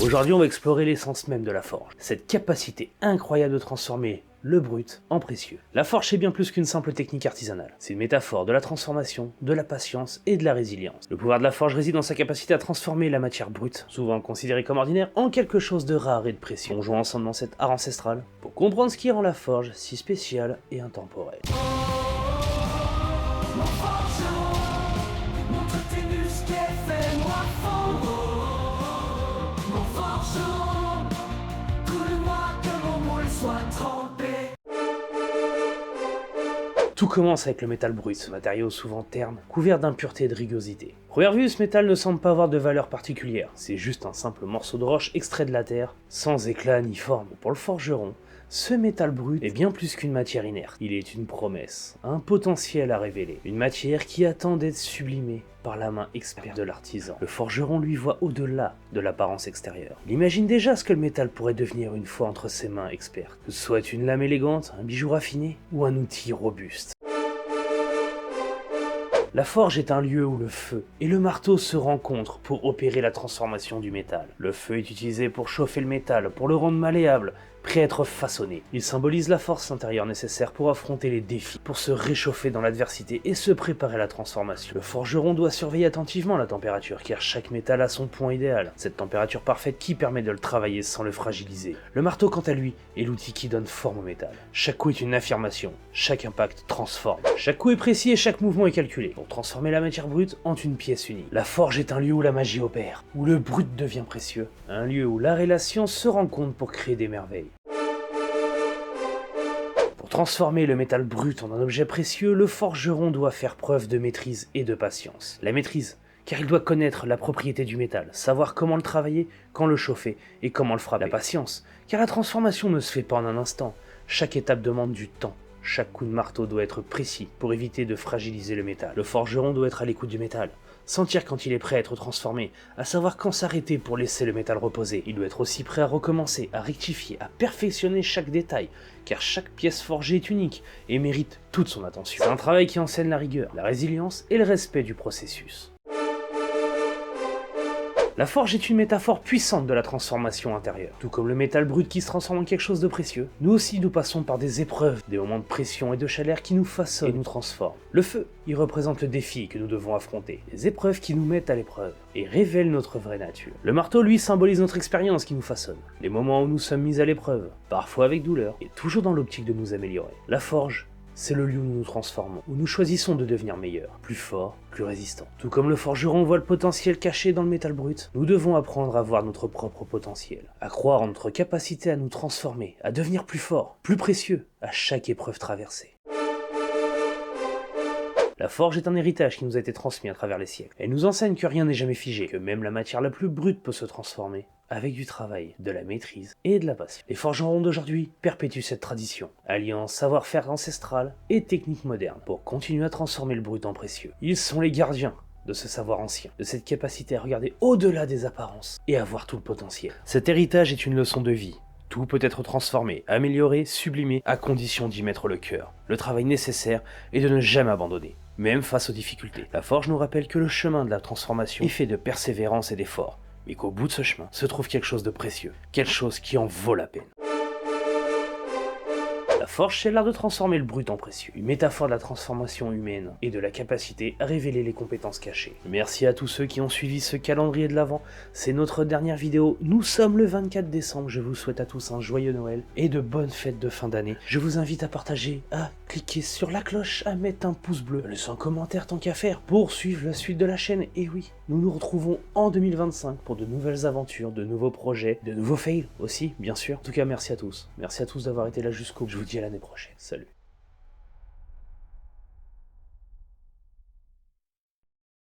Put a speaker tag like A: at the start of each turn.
A: Aujourd'hui, on va explorer l'essence même de la forge, cette capacité incroyable de transformer le brut en précieux. La forge, c'est bien plus qu'une simple technique artisanale. C'est une métaphore de la transformation, de la patience et de la résilience. Le pouvoir de la forge réside dans sa capacité à transformer la matière brute, souvent considérée comme ordinaire, en quelque chose de rare et de précieux. On joue ensemble dans cet art ancestral pour comprendre ce qui rend la forge si spéciale et intemporelle. Tout commence avec le métal brut, ce matériau souvent terne, couvert d'impuretés et de rugosité. Première vue, ce métal ne semble pas avoir de valeur particulière, c'est juste un simple morceau de roche extrait de la terre, sans éclat ni forme. Pour le forgeron, ce métal brut est bien plus qu'une matière inerte. Il est une promesse, un potentiel à révéler, une matière qui attend d'être sublimée par la main experte de l'artisan. Le forgeron lui voit au-delà de l'apparence extérieure. Il imagine déjà ce que le métal pourrait devenir une fois entre ses mains expertes, que ce soit une lame élégante, un bijou raffiné ou un outil robuste. La forge est un lieu où le feu et le marteau se rencontrent pour opérer la transformation du métal. Le feu est utilisé pour chauffer le métal, pour le rendre malléable, prêt à être façonné. Il symbolise la force intérieure nécessaire pour affronter les défis, pour se réchauffer dans l'adversité et se préparer à la transformation. Le forgeron doit surveiller attentivement la température, car chaque métal a son point idéal, cette température parfaite qui permet de le travailler sans le fragiliser. Le marteau, quant à lui, est l'outil qui donne forme au métal. Chaque coup est une affirmation, chaque impact transforme. Chaque coup est précis et chaque mouvement est calculé, pour transformer la matière brute en une pièce unique. La forge est un lieu où la magie opère, où le brut devient précieux, un lieu où l'art et la science se rencontrent pour créer des merveilles. Pour transformer le métal brut en un objet précieux, le forgeron doit faire preuve de maîtrise et de patience. La maîtrise, car il doit connaître la propriété du métal, savoir comment le travailler, quand le chauffer et comment le frapper. La patience, car la transformation ne se fait pas en un instant. Chaque étape demande du temps. Chaque coup de marteau doit être précis pour éviter de fragiliser le métal. Le forgeron doit être à l'écoute du métal, sentir quand il est prêt à être transformé, à savoir quand s'arrêter pour laisser le métal reposer. Il doit être aussi prêt à recommencer, à rectifier, à perfectionner chaque détail, car chaque pièce forgée est unique et mérite toute son attention. C'est un travail qui enseigne la rigueur, la résilience et le respect du processus. La forge est une métaphore puissante de la transformation intérieure. Tout comme le métal brut qui se transforme en quelque chose de précieux, nous aussi nous passons par des épreuves, des moments de pression et de chaleur qui nous façonnent et nous transforment. Le feu, il représente le défi que nous devons affronter, les épreuves qui nous mettent à l'épreuve et révèlent notre vraie nature. Le marteau, lui, symbolise notre expérience qui nous façonne, les moments où nous sommes mis à l'épreuve, parfois avec douleur, et toujours dans l'optique de nous améliorer. La forge, c'est le lieu où nous nous transformons, où nous choisissons de devenir meilleurs, plus forts, plus résistants. Tout comme le forgeron voit le potentiel caché dans le métal brut, nous devons apprendre à voir notre propre potentiel, à croire en notre capacité à nous transformer, à devenir plus forts, plus précieux, à chaque épreuve traversée. La forge est un héritage qui nous a été transmis à travers les siècles. Elle nous enseigne que rien n'est jamais figé, que même la matière la plus brute peut se transformer, avec du travail, de la maîtrise et de la passion. Les forgerons d'aujourd'hui perpétuent cette tradition, alliant savoir-faire ancestral et technique moderne, pour continuer à transformer le brut en précieux. Ils sont les gardiens de ce savoir ancien, de cette capacité à regarder au-delà des apparences et à voir tout le potentiel. Cet héritage est une leçon de vie. Tout peut être transformé, amélioré, sublimé, à condition d'y mettre le cœur, le travail nécessaire et de ne jamais abandonner, même face aux difficultés. La forge nous rappelle que le chemin de la transformation est fait de persévérance et d'effort, mais qu'au bout de ce chemin se trouve quelque chose de précieux, quelque chose qui en vaut la peine. La forge, c'est l'art de transformer le brut en précieux, une métaphore de la transformation humaine et de la capacité à révéler les compétences cachées. Merci à tous ceux qui ont suivi ce calendrier de l'Avent, c'est notre dernière vidéo, nous sommes le 24 décembre, je vous souhaite à tous un joyeux Noël et de bonnes fêtes de fin d'année. Je vous invite à partager, à cliquer sur la cloche, à mettre un pouce bleu, à laisser un commentaire tant qu'à faire, pour suivre la suite de la chaîne. Et oui, nous nous retrouvons en 2025 pour de nouvelles aventures, de nouveaux projets, de nouveaux fails aussi, bien sûr. En tout cas, merci à tous d'avoir été là jusqu'au bout. Je vous dis à l'année prochaine. Salut.